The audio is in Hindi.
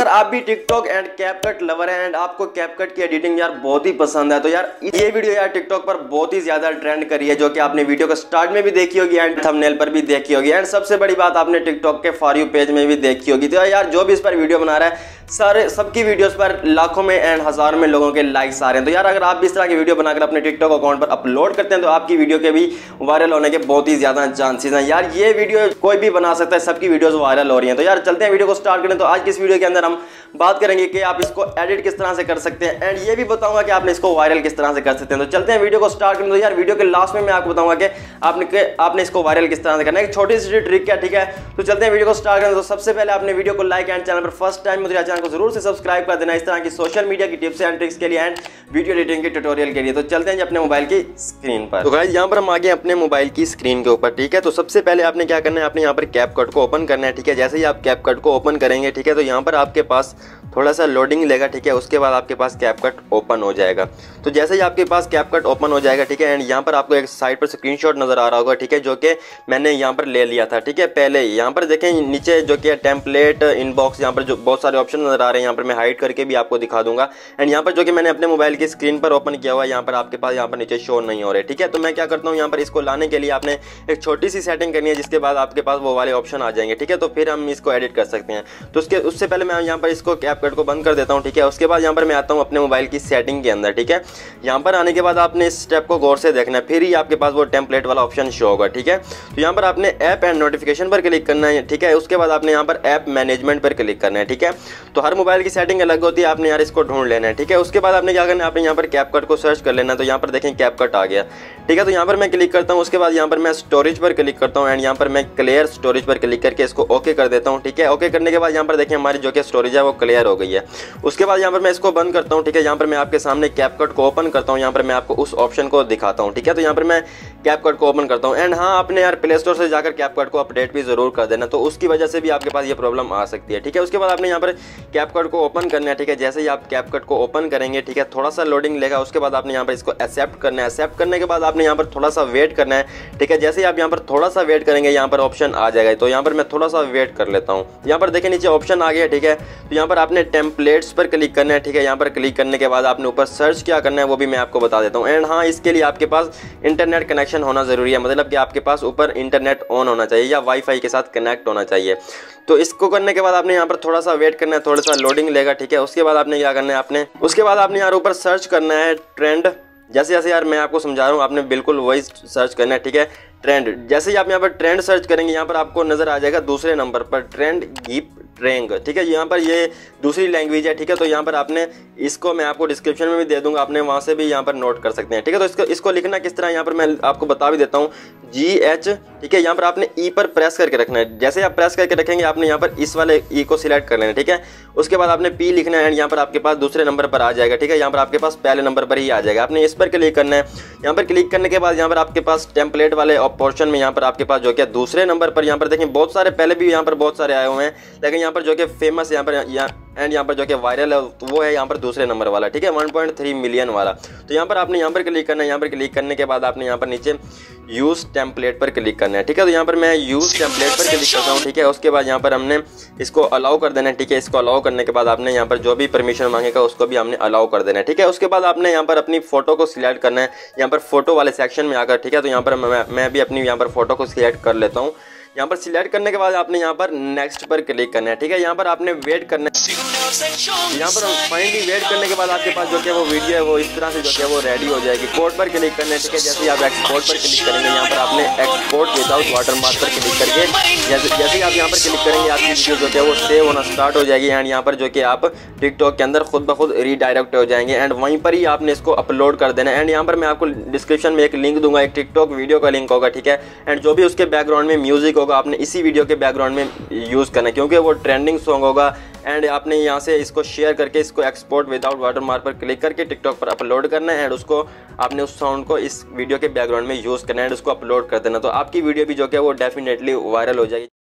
अगर आप भी टिकटॉक एंड कैपकट लवर हैं एंड आपको कैपकट की एडिटिंग यार बहुत ही पसंद है तो यार ये वीडियो यार टिकटॉक पर बहुत ही ज्यादा ट्रेंड करी है, जो कि आपने वीडियो को स्टार्ट में भी देखी होगी एंड थंबनेल पर भी देखी होगी एंड सबसे बड़ी बात आपने टिकटॉक के फॉर यू पेज में भी देखी होगी। तो यार जो भी इस पर वीडियो बना रहा है सारे सबकी वीडियोस पर लाखों में एंड हजारों में लोगों के लाइक्स आ रहे हैं। तो यार अगर आप भी इस तरह की वीडियो बनाकर अपने टिकटॉक अकाउंट पर अपलोड करते हैं तो आपकी वीडियो के भी वायरल होने के बहुत ही ज्यादा चांसेस हैं। यार ये वीडियो कोई भी बना सकता है, सबकी वीडियोस वायरल हो रही हैं। तो यार चलते हैं वीडियो को स्टार्ट करें। तो आज की इस वीडियो के अंदर हम बात करेंगे कि आप इसको एडिट किस तरह से कर सकते हैं एंड ये भी बताऊंगा कि आपने इसको वायरल किस तरह से कर सकते हैं। तो चलते हैं वीडियो को स्टार्ट करें। तो यार वीडियो के लास्ट में मैं आपको बताऊंगा कि आपने इसको वायरल किस तरह से करना है, एक छोटी सी ट्रिक है, ठीक है। तो चलते हैं वीडियो को स्टार्ट करें। तो सबसे पहले आपने वीडियो को लाइक एंड चैनल पर फर्स्ट टाइम मुझे चैनल को जरूर से सब्सक्राइब कर देना इस तरह की सोशल मीडिया की टिप्स एंड ट्रिक्स के लिए एंड वीडियो एडिटिंग के ट्यूटोरियल के लिए। तो चलते हैं अपने मोबाइल की स्क्रीन पर। तो गाइस यहाँ पर हम आ गए अपने मोबाइल की स्क्रीन के ऊपर, ठीक है। तो सबसे पहले आपने क्या करना है, आपने यहाँ पर कैपकट को ओपन करना है, ठीक है। जैसे ही आप कैपकट को ओपन करेंगे, ठीक है, तो यहाँ पर आपके पास थोड़ा सा लोडिंग लेगा, ठीक है। उसके बाद आपके पास कैपकट ओपन हो जाएगा। तो जैसे ही आपके पास कैपकट ओपन हो जाएगा, ठीक है, एंड यहाँ पर आपको एक साइड पर स्क्रीनशॉट नजर आ रहा होगा, ठीक है, जो कि मैंने यहाँ पर ले लिया था, ठीक है। पहले यहाँ पर देखें नीचे जो कि टेम्पलेट इनबॉक्स, यहाँ पर जो बहुत सारे ऑप्शन नजर आ रहे हैं, यहाँ पर मैं हाइड करके भी आपको दिखा दूंगा एंड यहाँ पर जो कि मैंने अपने मोबाइल की स्क्रीन पर ओपन किया हुआ है, यहाँ पर आपके पास यहाँ पर नीचे शो नहीं हो रहे, ठीक है। तो मैं क्या करता हूँ, यहाँ पर इसको लाने के लिए आपने एक छोटी सी सेटिंग करनी है, जिसके बाद आपके पास वो वाले ऑप्शन आ जाएंगे, ठीक है। तो फिर हम इसको एडिट कर सकते हैं। तो उससे पहले मैं यहाँ पर इसको कैपकट को बंद कर देता हूँ, ठीक है। उसके बाद यहाँ पर मैं आता हूँ अपने मोबाइल की सेटिंग के अंदर, ठीक है। यहाँ पर आने के बाद आपने इस स्टेप को गौर से देखना है, फिर ही आपके पास वो टेम्पलेट वाला ऑप्शन शो होगा, ठीक है। तो यहाँ पर आपने ऐप एंड नोटिफिकेशन पर क्लिक करना है, ठीक है। उसके बाद आपने यहाँ पर ऐप मैनेजमेंट पर क्लिक करना है, ठीक है। तो हर मोबाइल की सेटिंग अलग होती है, आपने यार इसको ढूंढ लेना है, ठीक है। उसके बाद आपने क्या करना है, आपने यहाँ पर कैपकट को सर्च कर लेना है। तो यहाँ पर देखें कैपकट आ गया, ठीक है। तो यहाँ पर मैं क्लिक करता हूँ, उसके बाद यहाँ पर मैं स्टोरेज पर क्लिक करता हूँ एंड यहाँ पर मैं क्लियर स्टोरेज पर क्लिक करके इसको ओके कर देता हूँ, ठीक है। ओके करने के बाद यहाँ पर देखें हमारी जो कि स्टोरेज है वो क्लियर हो गई है। उसके बाद यहाँ पर मैं इसको बंद करता हूँ, ठीक है। यहाँ पर मैं आपके सामने कैपकट को ओपन करता हूँ, यहाँ पर मैं आपको उस ऑप्शन को दिखाता हूँ, ठीक है। तो यहाँ पर मैं कैपकट को ओपन करता हूँ एंड हाँ, आपने यार प्ले स्टोर से जाकर कैपकट को अपडेट भी जरूर कर देना, तो उसकी वजह से भी आपके पास ये प्रॉब्लम आ सकती है, ठीक है। उसके बाद आपने यहाँ पर कैपकट को ओपन करना है, ठीक है। जैसे ही आप कैपकट को ओपन करेंगे, ठीक है, थोड़ा सा लोडिंग लेगा। उसके बाद आपने यहाँ पर इसको एक्सेप्ट करना है। एक्सेप्ट करने के बाद आपने यहाँ पर थोड़ा सा वेट करना है, ठीक है। जैसे ही आप यहाँ पर थोड़ा सा वेट करेंगे, यहाँ पर ऑप्शन आ जाएगा। तो यहाँ पर मैं थोड़ा सा वेट कर लेता हूँ। यहाँ पर देखें नीचे ऑप्शन आ गया, ठीक है। तो यहाँ पर आपने टेम्पलेट्स पर क्लिक करना है, ठीक है। यहाँ पर क्लिक करने के बाद आपने ऊपर सर्च क्या करना है वो भी मैं आपको बता देता हूँ एंड हाँ, इसके लिए आपके पास इंटरनेट कनेक्शन होना जरूरी है, मतलब कि आपके पास ऊपर इंटरनेट ऑन होना चाहिए या वाईफाई के साथ कनेक्ट होना चाहिए। तो इसको करने के बाद आपने यहाँ पर थोड़ा सा वेट करना है, थोड़ा सा लोडिंग लेगा, ठीक है। उसके बाद आपने क्या करना है, उसके बाद आपने यहाँ ऊपर सर्च करना है ट्रेंड। जैसे जैसे यार मैं आपको समझा रहा हूँ आपने बिल्कुल वही सर्च करना है, ठीक है। ट्रेंड, जैसे ही आप यहाँ पर ट्रेंड सर्च करेंगे, यहाँ पर आपको नजर आ जाएगा दूसरे नंबर पर ट्रेंड गिप ट्रेंग, ठीक है। यहाँ पर ये दूसरी लैंग्वेज है, ठीक है। तो यहाँ पर आपने इसको मैं आपको डिस्क्रिप्शन में भी दे दूंगा, आपने वहाँ से भी यहाँ पर नोट कर सकते हैं, ठीक है। तो इसको लिखना किस तरह यहाँ पर मैं आपको बता भी देता हूँ, GH, ठीक है। यहाँ पर आपने ई पर प्रेस करके रखना है। जैसे आप प्रेस करके रखेंगे आपने यहाँ पर इस वाले ई को सिलेक्ट कर लेना है, ठीक है। उसके बाद आपने P लिखना है एंड यहाँ पर आपके पास दूसरे नंबर पर आ जाएगा, ठीक है। यहाँ पर आपके पास पहले नंबर पर ही आ जाएगा, आपने इस पर क्लिक करना है। यहाँ पर क्लिक करने के बाद यहाँ पर आपके पास टेम्पलेट वाले पोर्शन में यहाँ पर आपके पास जो कि दूसरे नंबर पर यहाँ पर देखें बहुत सारे पहले भी यहाँ पर बहुत सारे आए हुए हैं, लेकिन यहाँ पर जो कि फेमस यहाँ पर एंड यहाँ पर जो कि वायरल है तो वो है यहाँ पर दूसरे नंबर वाला, ठीक है, 1.3 मिलियन वाला। तो यहाँ पर आपने यहाँ पर क्लिक करना है। यहाँ पर क्लिक करने के बाद आपने यहाँ पर नीचे यूज टेम्पलेट पर क्लिक करना है, ठीक है। तो यहाँ पर मैं यूज टेम्पलेट पर क्लिक करता हूँ, ठीक है। उसके बाद यहाँ पर हमने इसको अलाउ कर देना है, ठीक है। इसको अलाउ करने के बाद आपने यहाँ पर जो भी परमिशन मांगेगा उसको भी हमने अलाउ कर देना है, ठीक है। उसके बाद आपने यहाँ पर अपनी फोटो को सिलेक्ट करना है, यहाँ पर फोटो वाले सेक्शन में आकर, ठीक है। तो यहाँ पर मैं भी अपनी यहाँ पर फोटो को सिलेक्ट कर लेता हूँ। यहाँ पर सिलेक्ट करने के बाद आपने यहाँ पर नेक्स्ट पर क्लिक करना है, ठीक है। यहाँ पर आपने वेट करना है। यहाँ पर फाइनली वेट करने के बाद आपके पास जो कि वो वीडियो है वो इस तरह से जो कि वो रेडी हो जाएगी। कोड पर क्लिक करना है, ठीक है। जैसे ही आप एक्सपोर्ट पर क्लिक करेंगे, यहाँ पर आपने एक्सपोर्ट विदाउट वाटरमार्क पर क्लिक करके जैसे ही आप यहाँ पर क्लिक करेंगे आपकी वीडियो जो है वो सेव होना स्टार्ट हो जाएगी एंड यहाँ पर जो कि आप टिकटॉक के अंदर खुद ब खुद रीडायरेक्ट हो जाएंगे एंड वहीं पर ही आपने इसको अपलोड कर देना है। एंड यहाँ पर मैं आपको डिस्क्रिप्शन में एक लिंक दूंगा, एक टिकटॉक वीडियो का लिंक होगा, ठीक है। एंड जो भी उसके बैकग्राउंड में म्यूजिक होगा आपने इसी वीडियो के बैकग्राउंड में यूज़ करना है, क्योंकि वो ट्रेंडिंग सॉन्ग होगा एंड आपने यहाँ से इसको शेयर करके इसको एक्सपोर्ट विदाउट वाटरमार्क पर क्लिक करके टिकटॉक पर अपलोड करना है एंड उसको आपने उस साउंड को इस वीडियो के बैकग्राउंड में यूज़ करना है एंड उसको अपलोड कर देना। तो आपकी वीडियो भी जो कि वो डेफिनेटली वायरल हो जाएगी।